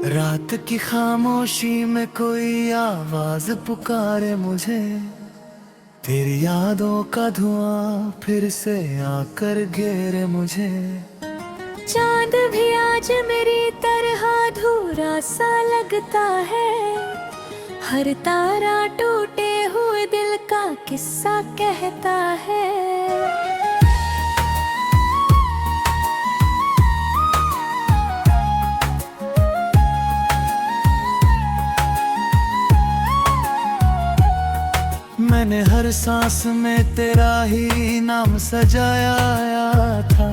रात की खामोशी में कोई आवाज पुकारे मुझे, तेरी यादों का धुआं फिर से आकर घेरे मुझे। चांद भी आज मेरी तरह अधूरा सा लगता है, हर तारा टूटे हुए दिल का किस्सा कहता है। मैंने हर सांस में तेरा ही नाम सजाया था,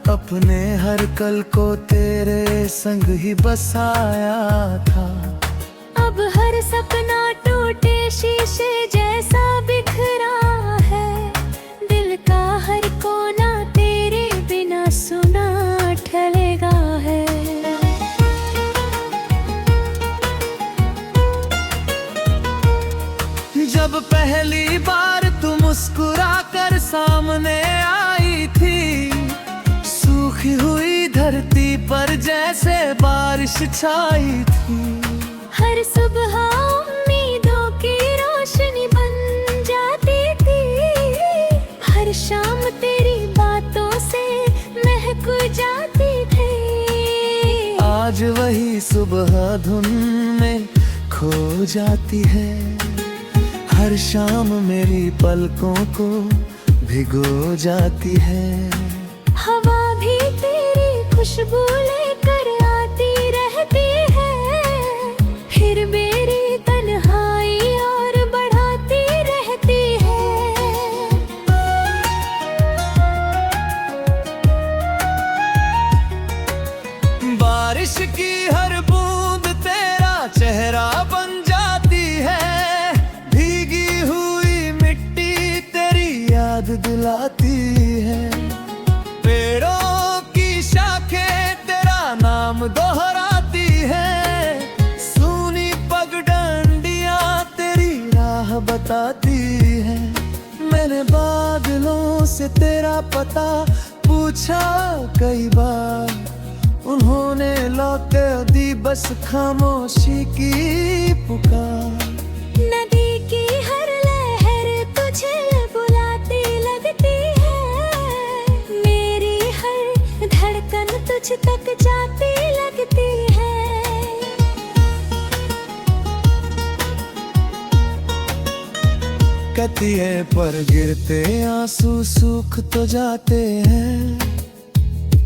अपने हर कल को तेरे संग ही बसाया था। अब हर सपना टूटे शीशे जैसा बिखरा है, दिल का हर कोना तेरे बिना सुना ठहरेगा है। जब पहली बार तू मुस्कुरा कर सामने आई थी, सूखी हुई धरती पर जैसे बारिश छाई थी। हर सुबह उम्मीदों की रोशनी बन जाती थी, हर शाम तेरी बातों से महक जाती थी। आज वही सुबह धुन में खो जाती है, हर शाम मेरी पलकों को भिगो जाती है। हवा भी तेरी खुशबू लेकर आती रहती है, फिर मेरी तन्हाई और बढ़ाती रहती है। बारिश की हर बूंद तेरा चेहरा बन जाती है, भीगी हुई मिट्टी तेरी याद दिलाती है। पेड़ों की शाखें तेरा नाम दोहराती है, सूनी पगडंडियां तेरी राह बताती है। मैंने बादलों से तेरा पता पूछा कई बार, उन्होंने लौटे दी बस खामोशी की पुकार। नदी की हर लहर तुझे बुलाती लगती है, मेरी हर धड़कन तुझ तक जाती लगती है। कतिये पर गिरते आंसू सूख तो जाते हैं,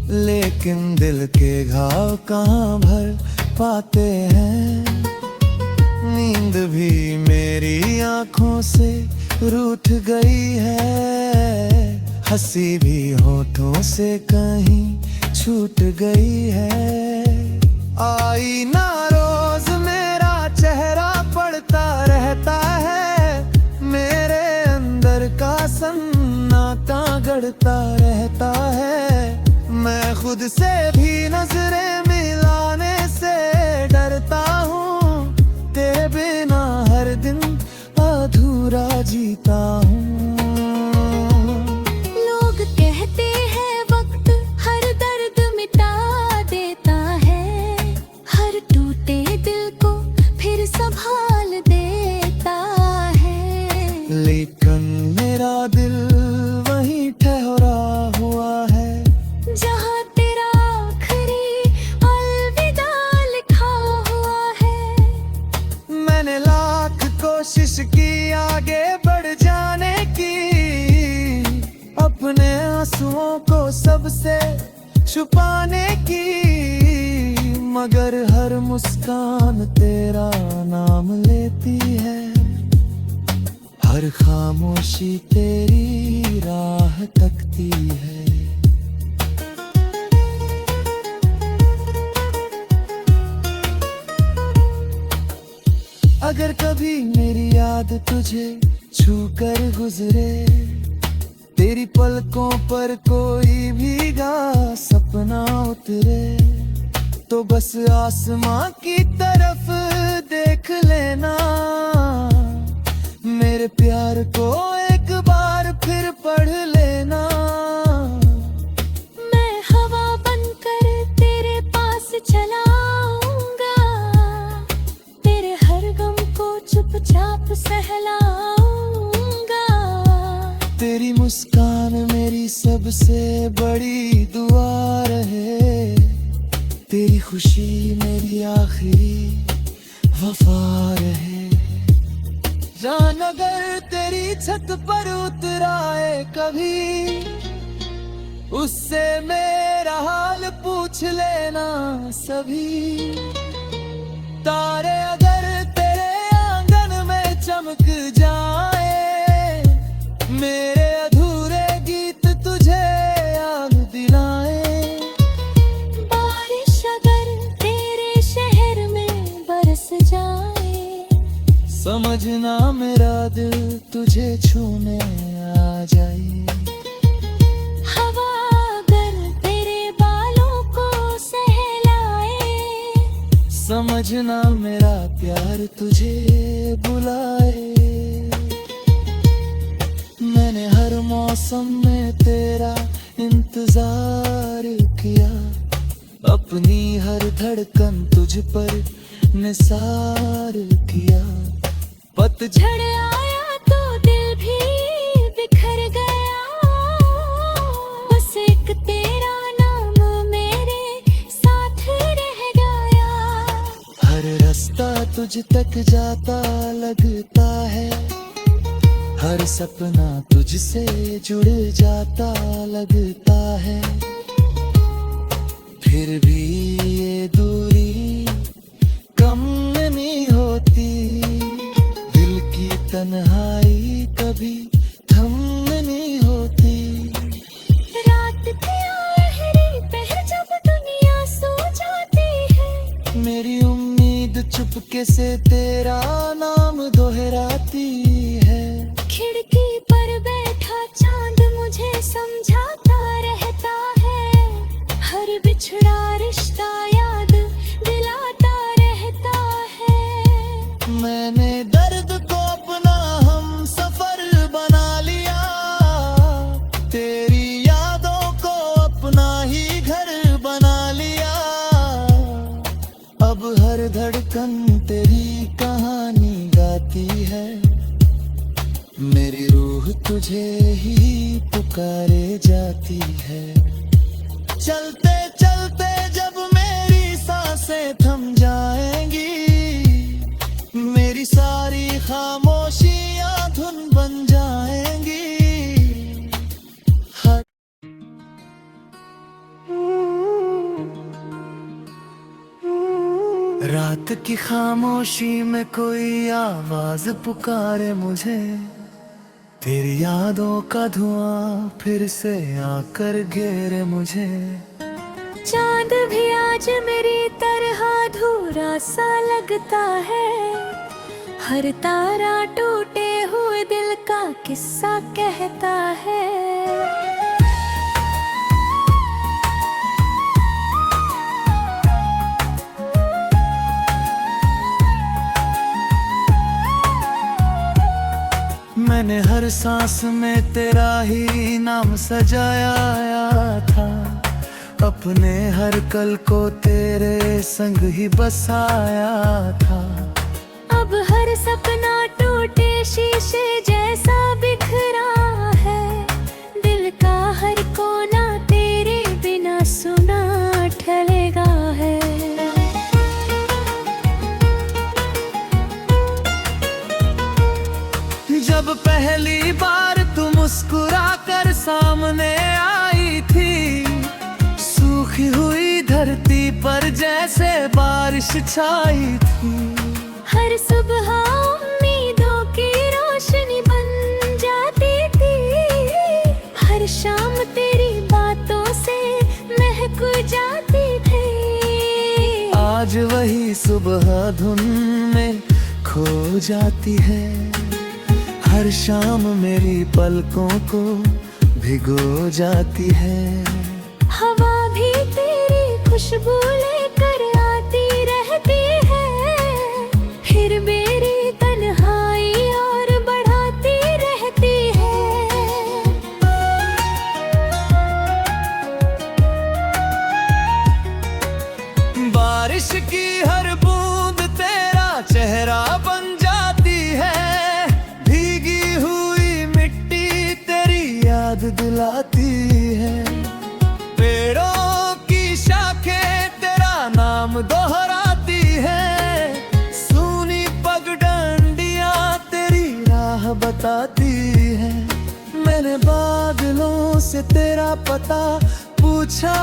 लेकिन दिल के घाव कहाँ भर पाते हैं। नींद भी मेरी आंखों से रूठ गई है, हंसी भी होठों से कहीं छूट गई है। आईना रोज मेरा चेहरा पड़ता रहता है, मेरे अंदर का सन्नाटा गढ़ता रहता है। मैं खुद से भी नजरें मिलाने से डरता हूँ, तेरे बिना हर दिन अधूरा जीता हूँ। लोग कहते हैं वक्त हर दर्द मिटा देता है, हर टूटे दिल को फिर संभाल देता है। लेकिन मेरा दिल वहीं ठहरा हुआ है, जहाँ तेरा आखिरी अलविदा लिखा हुआ है। मैंने लाख कोशिश की आगे बढ़ जाने की, अपने आंसुओं को सबसे छुपाने की, मगर हर मुस्कान तेरा नाम लेती है, हर खामोशी तेरी राह तकती है। अगर कभी मेरी याद तुझे छू कर गुजरे, तेरी पलकों पर कोई भीगा सपना उतरे, तो बस आसमां की तरफ देख लेना, मेरे प्यार को एक बार फिर पढ़ लेना। मैं हवा बनकर तेरे पास चला आऊंगा, जान मेरी सबसे बड़ी दुआ रहे, तेरी खुशी मेरी आखिरी वफा रहे। जान अगर तेरी छत पर उतराए कभी, उससे मेरा हाल पूछ लेना सभी। तारे अगर तेरे आंगन में चमक जाए, मेरे अधूरे गीत तुझे याद दिलाए। बारिश अगर तेरे शहर में बरस जाए, समझना मेरा दिल तुझे छूने आ जाए। हवा अगर तेरे बालों को सहलाए, समझना मेरा प्यार तुझे बुलाए। मैंने हर मौसम में तेरा इंतजार किया, अपनी हर धड़कन तुझ पर निसार किया। पतझड़ आया तो दिल भी बिखर गया, बस एक तेरा नाम मेरे साथ रह गया। हर रास्ता तुझ तक जाता लगता है, हर सपना तुझसे जुड़ जाता लगता है। फिर भी ये दूरी कम नहीं होती, दिल की तन्हाई कभी थम नहीं होती। रात की आहरी पहर जब दुनिया सो जाती है, मेरी उम्मीद चुपके से तेरा नाम दोहराती है। खिड़की पर बैठा चांद मुझे समझाता रहता है, हर बिछड़ा रिश्ता याद दिलाता रहता है। मैंने दर्द को अपना हम सफर बना लिया, तेरी यादों को अपना ही घर बना लिया। अब हर धड़कन तेरी कहानी गाती है, मेरी रूह तुझे ही पुकारे जाती है। चलते चलते जब मेरी सांसें थम जाएंगी, मेरी सारी खामोशियां धुन बन जाएंगी। हर रात की खामोशी में कोई आवाज पुकारे मुझे, तेरी यादों का धुआं फिर से आकर घेरे मुझे। चांद भी आज मेरी तरह अधूरा सा लगता है, हर तारा टूटे हुए दिल का किस्सा कहता है। मैंने हर सांस में तेरा ही नाम सजाया था, अपने हर कल को तेरे संग ही बसाया था। अब हर सपना टूटे शीशे जैसा बिखरा है, दिल का हर कोना तेरे बिना सुना ठहरेगा है। जब पहली बार तू मुस्कुरा कर सामने आई थी, सूखी हुई धरती पर जैसे बारिश छाई थी। हर सुबह उम्मीदों की रोशनी बन जाती थी, हर शाम तेरी बातों से महक जाती थी। आज वही सुबह धुन में खो जाती है, हर शाम मेरी पलकों को भिगो जाती है। हवा भी तेरी खुशबू लेकर आती रहती है, फिर मेरी तन्हाई और बढ़ाती रहती है। बारिश की हर बूंद तेरा चेहरा बन जाती है, भीगी हुई मिट्टी तेरी याद दिलाती है। पेड़ों की शाखें तेरा नाम दोहराती है, सूनी पगडंडियां तेरी राह बताती है। मैंने बादलों से तेरा पता पूछा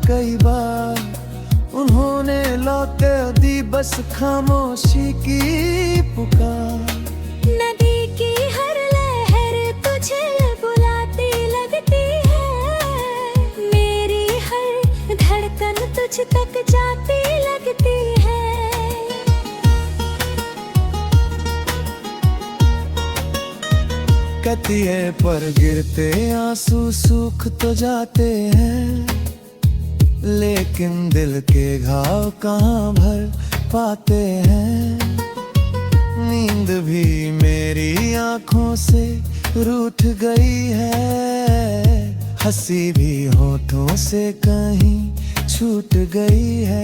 कई बार, उन्होंने लौटे दी बस खामोशी की पुकार। नदी की हर लहर तुझे बुलाती लगती है, मेरी हर धड़कन तुझ तक जाती लगती है। कतिये पर गिरते आंसू सूख तो जाते हैं, लेकिन दिल के घाव कहाँ भर पाते हैं। नींद भी मेरी आंखों से रूठ गई है, हंसी भी होठों से कहीं छूट गई है।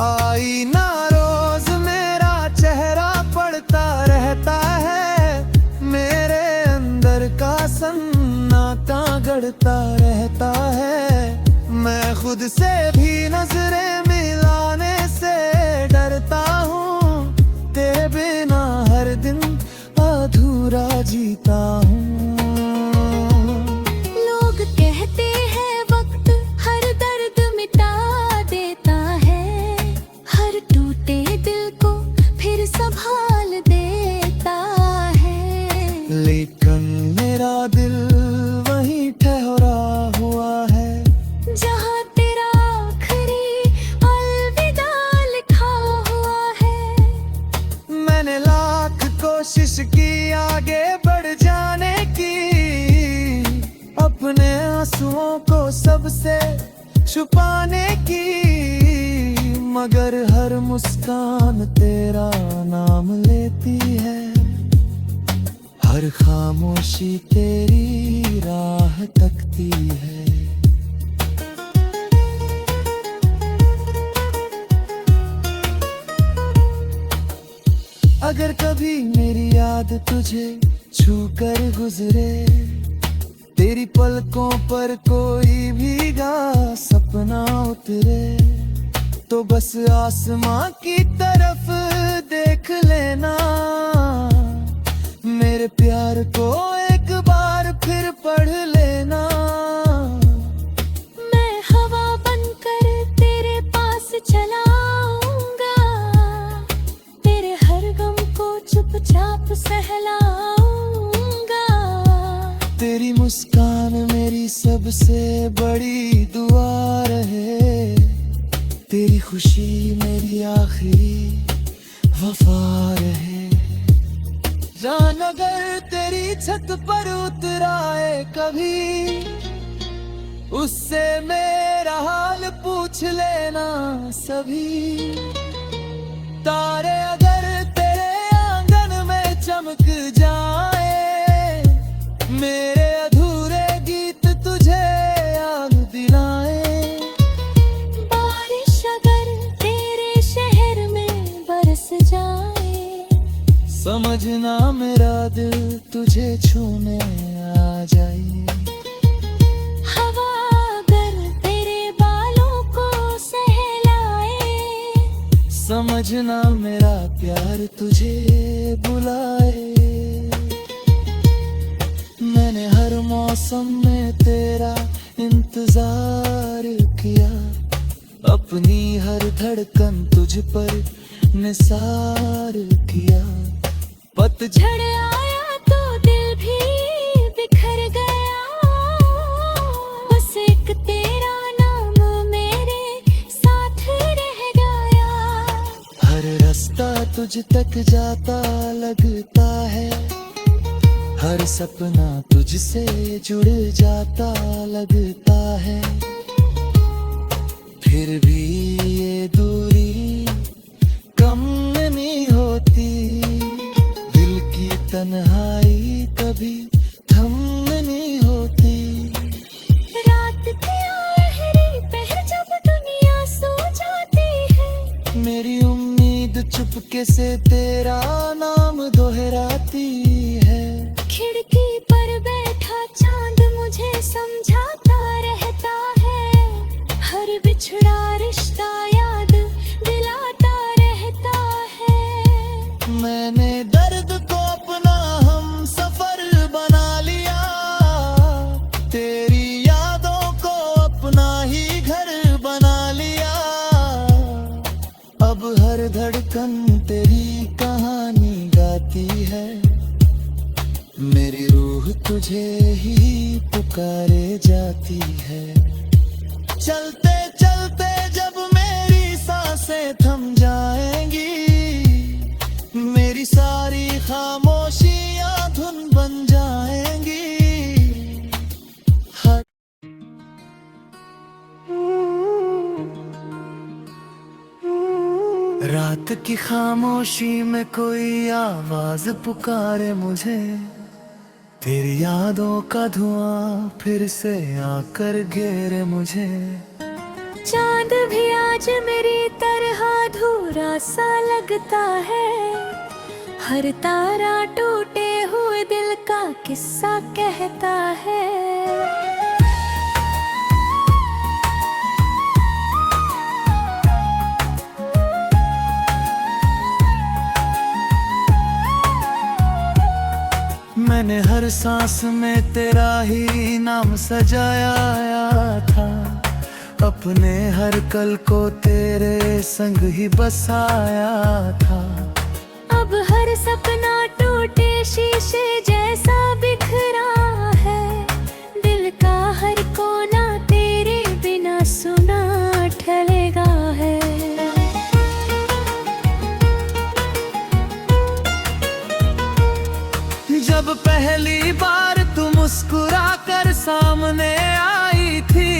आईना रोज मेरा चेहरा पड़ता रहता है, मेरे अंदर का सन्नाटा गढ़ता रहता है। मैं खुद से भी नजरें मिलाने से डरता हूँ, तेरे बिना हर दिन अधूरा जीता हूँ। लोग कहते हैं वक्त हर दर्द मिटा देता है, हर टूटे दिल को फिर संभाल देता है। लेकिन मेरा दिल वहीं ठहरा हुआ है, जहाँ तेरा आखिरी अलविदा लिखा हुआ है। मैंने लाख कोशिश की आगे बढ़ जाने की, अपने आंसुओं को सबसे छुपाने की, मगर हर मुस्कान तेरा नाम लेती है, हर खामोशी तेरी राह तकती है। अगर कभी मेरी याद तुझे छू कर गुजरे, तेरी पलकों पर कोई भीगा सपना उतरे, तो बस आसमां की तरफ देख लेना, मेरे प्यार को एक बार फिर पढ़ लेना। मैं हवा बनकर तेरे पास चला आऊंगा, तेरे हर गम को चुपचाप सहलाऊंगा। तेरी मुस्कान मेरी सबसे बड़ी दुआ रहे, तेरी खुशी मेरी आखिरी वफा रहे। जान अगर तेरी छत पर उतराए कभी, उससे मेरा हाल पूछ लेना सभी। तारे अगर तेरे आंगन में चमक जाए, मेरे अधूरे गीत तुझे याद दिलाए। बारिश अगर तेरे शहर में बरस जाए, समझना मेरा दिल तुझे छूने आ जाए। हवा अगर तेरे बालों को सहलाए, समझना मेरा प्यार तुझे बुलाए। मैंने हर मौसम में तेरा इंतजार किया, अपनी हर धड़कन तुझ पर निसार किया। पतझड़ आया तो दिल भी बिखर गया, बस एक तेरा नाम मेरे साथ रह गया। हर रास्ता तुझ तक जाता लगता है, हर सपना तुझसे जुड़ जाता लगता है। फिर भी ये दूरी कम नहीं होती, दिल की तन्हाई कभी थम नहीं होती। रात की आहरी पहर जब दुनिया सो जाती है, मेरी उम्मीद चुपके से तेरा नाम दोहराती है। खिड़की पर बैठा चांद समझाता रहता है, हर बिछड़ा रिश्ता याद दिलाता रहता है। मैंने दर्द को अपना हम सफर बना लिया, तेरी यादों को अपना ही घर बना लिया। अब हर धड़कन तेरी कहानी गाती है, मेरी रूह तुझे ही पुकारे जाती है। चलते चलते जब मेरी सांसें थम जाएंगी, मेरी सारी खामोशियां धुन बन जाएंगी। हर रात की खामोशी में कोई आवाज पुकारे मुझे, तेरी यादों का धुआं फिर से आकर घेरे मुझे। चांद भी आज मेरी तरह अधूरा सा लगता है, हर तारा टूटे हुए दिल का किस्सा कहता है। मैंने हर सांस में तेरा ही नाम सजाया था, अपने हर कल को तेरे संग ही बसाया था। अब हर सपना टूटे शीशे जैसा बिखरा है, दिल का हर कोना तेरे बिना सुना ठहरेगा है। जब पहली बार तू मुस्कुरा कर सामने आई थी,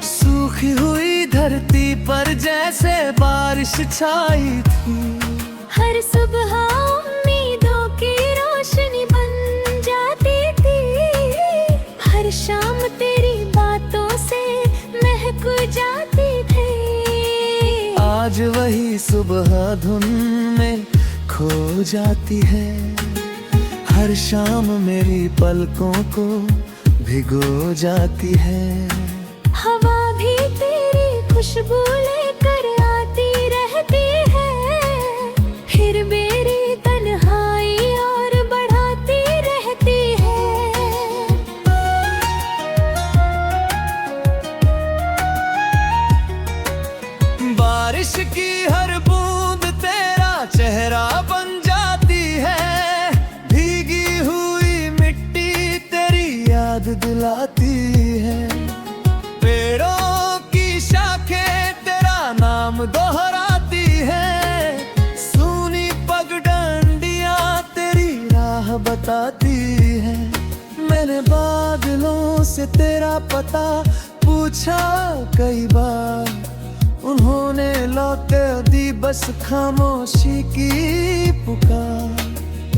सूखी हुई धरती पर जैसे बारिश छाई थी। हर सुबह उम्मीदों की रोशनी बन जाती थी, हर शाम तेरी बातों से महक जाती थी। आज वही सुबह धुन में खो जाती है, हर शाम मेरी पलकों को भिगो जाती है। हवा भी तेरी खुशबू लेकर आती रहती है, फिर मेरी तन्हाई और बढ़ाती रहती है। बारिश की हर बूंद तेरा चेहरा बन जाती है, भीगी हुई मिट्टी तेरी याद दिलाती है। पेड़ों की शाखें तेरा नाम दोहराती है, सूनी पगडंडियां तेरी राह बताती है। मैंने बादलों से तेरा पता पूछा कई बार, उन्होंने लौटे दी बस खामोशी की पुकार।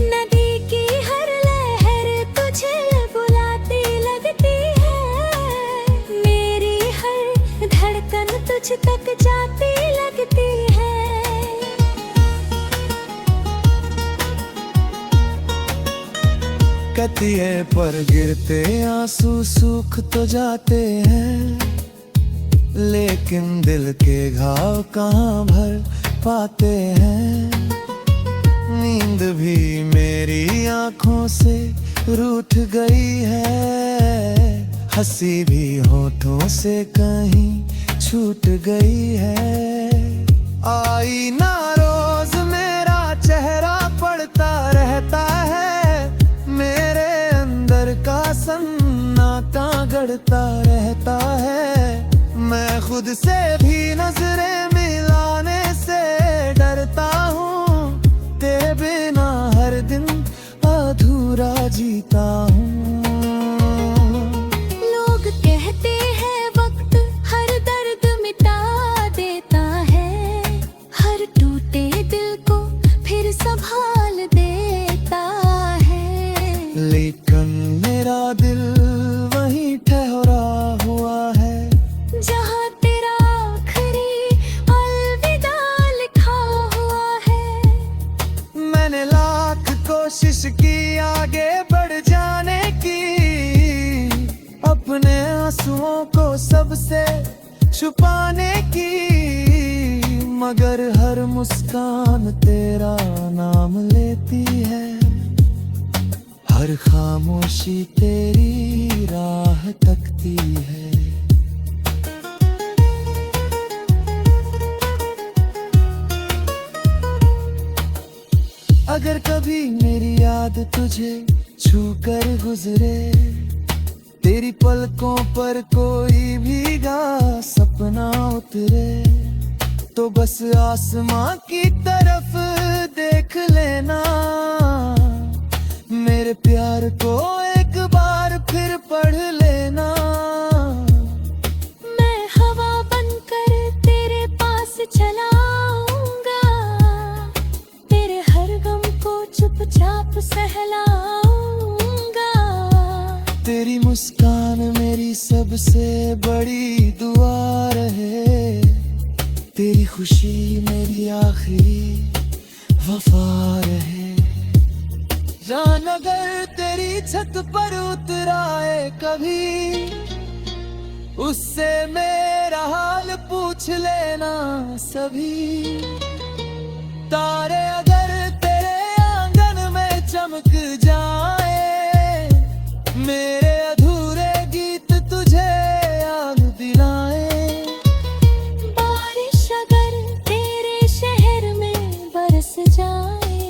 नदी की हर लहर तुझे बुलाती लगती है, मेरी हर धड़कन तुझ तक जाती लगती है। कतिये पर गिरते आंसू सूख तो जाते हैं, लेकिन दिल के घाव कहाँ भर पाते हैं। नींद भी मेरी आंखों से रूठ गई है, हंसी भी होठों से कहीं छूट गई है। आईना रोज मेरा चेहरा पड़ता रहता है, मेरे अंदर का सन्नाटा गढ़ता रहता है। मैं खुद से भी नजरें मिलाने से डरता हूँ, तेरे बिना हर दिन अधूरा जीता हूँ। लोग कहते हैं वक्त हर दर्द मिटा देता है, हर टूटे दिल को फिर संभाल देता है। लेकिन मेरा दिल वहीं ठहरा हुआ है, जहाँ तेरा आखिरी अलविदा लिखा हुआ है। मैंने लाख कोशिश की आगे बढ़ जाने बातों को सबसे छुपाने की, मगर हर मुस्कान तेरा नाम लेती है, हर खामोशी तेरी राह तकती है। अगर कभी मेरी याद तुझे छू कर गुजरे, तेरी पलकों पर कोई भीगा सपना उतरे, तो बस आसमां की तरफ देख लेना, मेरे प्यार को एक बार फिर पढ़ लेना। मैं हवा बनकर तेरे पास चला आऊंगा, तेरे हर गम को चुपचाप सहलाऊंगा। तेरी मुस्कान मेरी सबसे बड़ी दुआ रहे, तेरी खुशी मेरी आखिरी वफा रहे। जान अगर तेरी छत पर उतराए कभी, उससे मेरा हाल पूछ लेना सभी। तारे अगर तेरे आंगन में चमक जाए, मेरे अधूरे गीत तुझे याद दिलाए। बारिश अगर तेरे शहर में बरस जाए,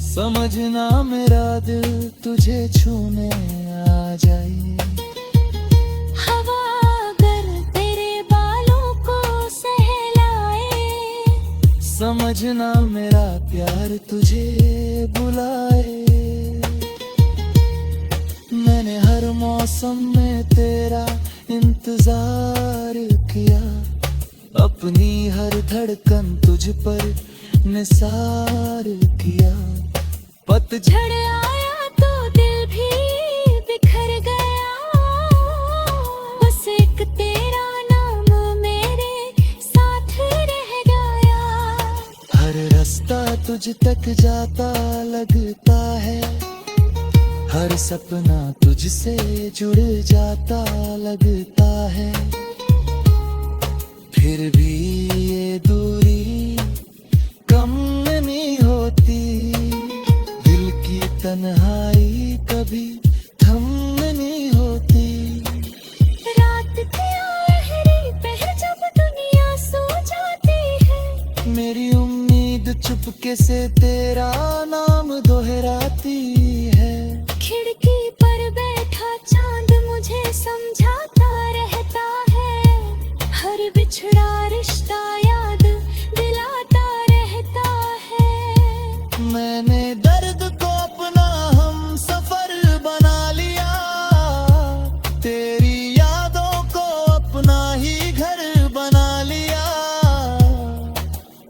समझना मेरा दिल तुझे छूने आ जाए। हवा अगर तेरे बालों को सहलाए, समझना मेरा प्यार तुझे बुलाए। मैंने हर मौसम में तेरा इंतजार किया, अपनी हर धड़कन तुझ पर निसार किया। पतझड़ आया तो दिल भी बिखर गया, बस एक तेरा नाम मेरे साथ रह गया। हर रास्ता तुझ तक जाता लगता है, हर सपना तुझसे जुड़ जाता लगता है। फिर भी ये दूरी कम नहीं होती, दिल की तन्हाई कभी थम नहीं होती। रात की आहरी पहर जब दुनिया सो जाती है, मेरी उम्मीद चुपके से तेरा नाम दोहराती है। खिड़की पर बैठा चांद मुझे समझाता रहता है, हर बिछड़ा रिश्ता याद दिलाता रहता है। मैंने दर्द को अपना हम सफर बना लिया, तेरी यादों को अपना ही घर बना लिया।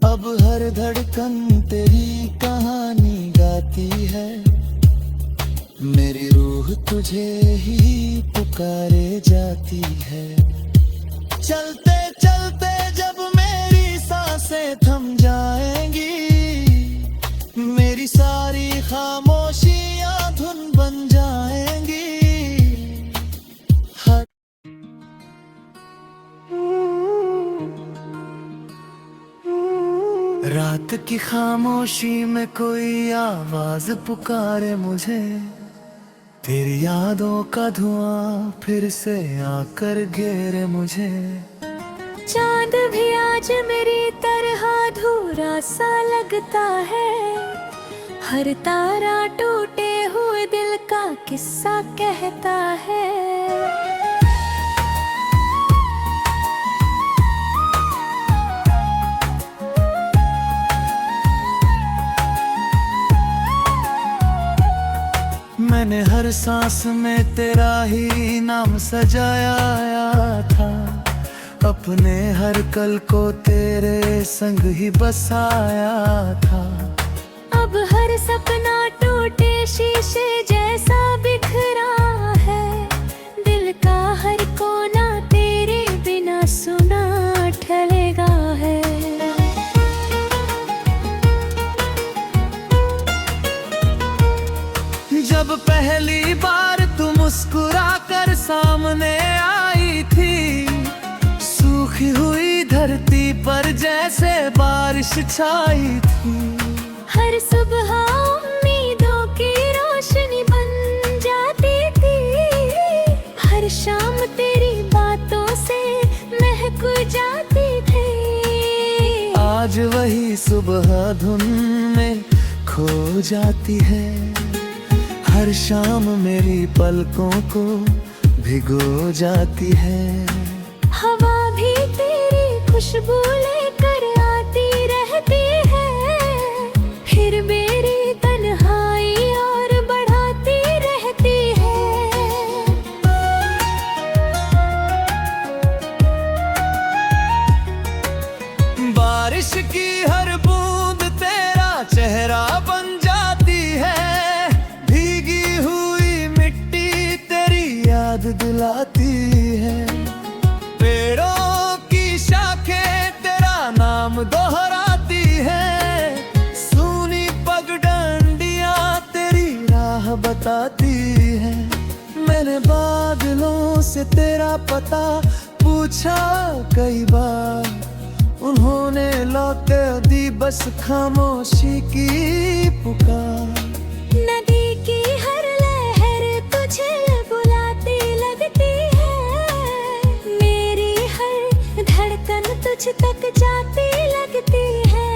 अब हर धड़कन तेरी कहानी गाती है, मेरी रूह तुझे ही पुकारे जाती है। चलते चलते जब मेरी सांसें थम जाएंगी, मेरी सारी खामोशियां धुन बन जाएंगी। हर रात की खामोशी में कोई आवाज पुकारे मुझे, तेरी यादों का धुआं फिर से आकर घेरे मुझे। चांद भी आज मेरी तरह अधूरा सा लगता है, हर तारा टूटे हुए दिल का किस्सा कहता है। मैंने हर सांस में तेरा ही नाम सजाया था, अपने हर कल को तेरे संग ही बसाया था। अब हर सपना टूटे शीशे जैसा बिखरा है, दिल का हर कोना तेरे बिना सुना ठहरेगा है। जब पहली बार तू मुस्कुरा कर सामने आई थी, जैसे बारिश छाई थी। हर सुबह उम्मीदों की रोशनी बन जाती थी। हर शाम तेरी बातों से महक जाती थी। आज वही सुबह धुन में खो जाती है। हर शाम मेरी पलकों को भिगो जाती है। हवा भी तेरी खुशबू लेकर आती रहती है। फिर मेरी तन्हाई और बढ़ाती रहती है। बारिश की हर बूंद तेरा चेहरा बन जाती है। भीगी हुई मिट्टी तेरी याद दिलाती है। पेड़ों की शाखें तेरा नाम दोहराती है। सूनी पगडंडियां तेरी राह बताती है। मैंने बादलों से तेरा पता पूछा कई बार। उन्होंने लौटे दी बस खामोशी की पुकार। नदी की हर लहर तुझे बुलाती लगती है। मेरी हर धड़कन तुझ तक जाती लगती है।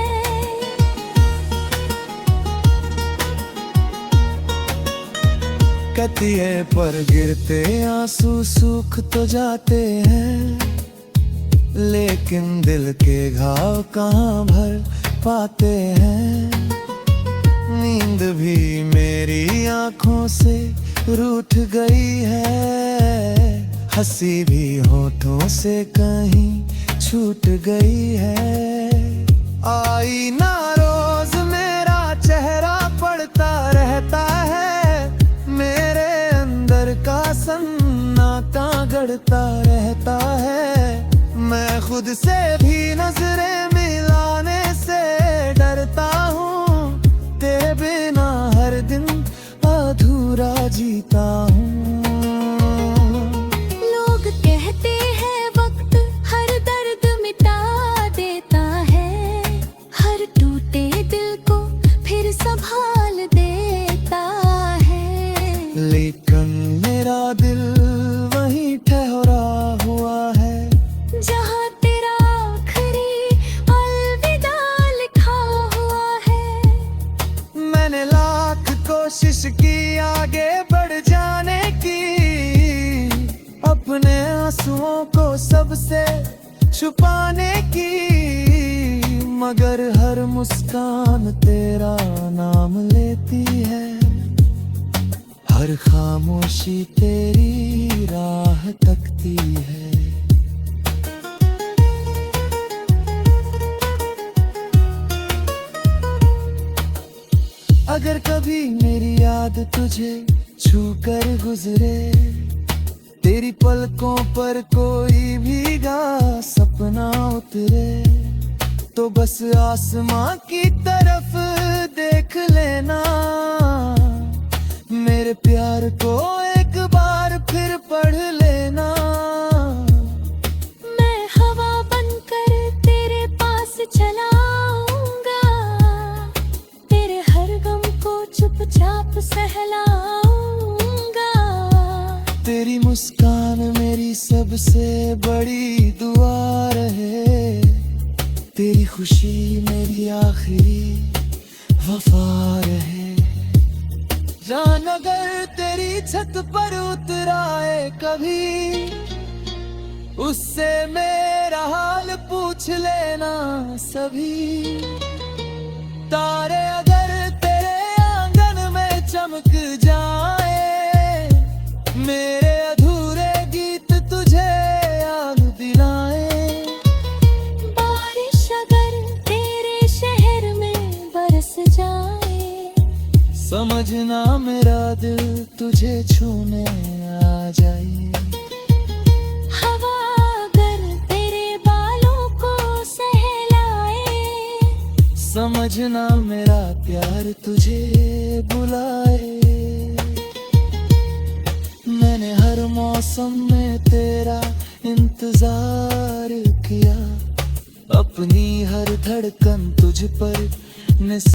कतिये पर गिरते आंसू सूख तो जाते हैं। लेकिन दिल के घाव कहाँ भर पाते हैं। नींद भी मेरी आंखों से रूठ गई है। हंसी भी होठों से कहीं छूट गई है। आईना रोज मेरा चेहरा पड़ता रहता है। मेरे अंदर का सन्नाटा गढ़ता रहता है। मैं खुद से भी नजरें मिलाने से डरता हूँ। तेरे बिना हर दिन अधूरा जीता हूँ। लोग कहते हैं वक्त हर दर्द मिटा देता है। हर टूटे दिल को फिर संभाल देता है। लेकिन मेरा दिल वहीं ठहरा हुआ है। जहाँ तेरा आखिरी अलविदा लिखा हुआ है। मैंने लाख कोशिश की आगे बढ़ जाने की। अपने आंसुओं को सबसे छुपाने की। मगर हर मुस्कान तेरा नाम लेती है। हर खामोशी तेरी राह तकती है। अगर कभी मेरी याद तुझे छू कर गुजरे। तेरी पलकों पर कोई भीगा सपना उतरे। तो बस आसमां की तरफ देख लेना। मेरे प्यार को एक बार फिर पढ़ लेना। मैं हवा बनकर तेरे पास चला आऊंगा। तेरे हर गम को चुपचाप सहलाऊंगा। तेरी मुस्कान मेरी सबसे बड़ी दुआ रहे। तेरी खुशी मेरी आखिरी वफा रहे। जान अगर तेरी छत पर उतराए कभी। उससे मेरा हाल पूछ लेना सभी। तारे अगर तेरे आंगन में चमक जाए। मेरे अधूरे गीत तुझे याद दिलाए। बारिश अगर तेरे शहर में बरस जाए। समझना मेरा दिल तुझे छूने आ जाए। हवा अगर तेरे बालों को सहलाए। समझना मेरा प्यार तुझे बुलाए। मैंने हर मौसम में तेरा इंतजार किया। अपनी हर धड़कन तुझ पर निस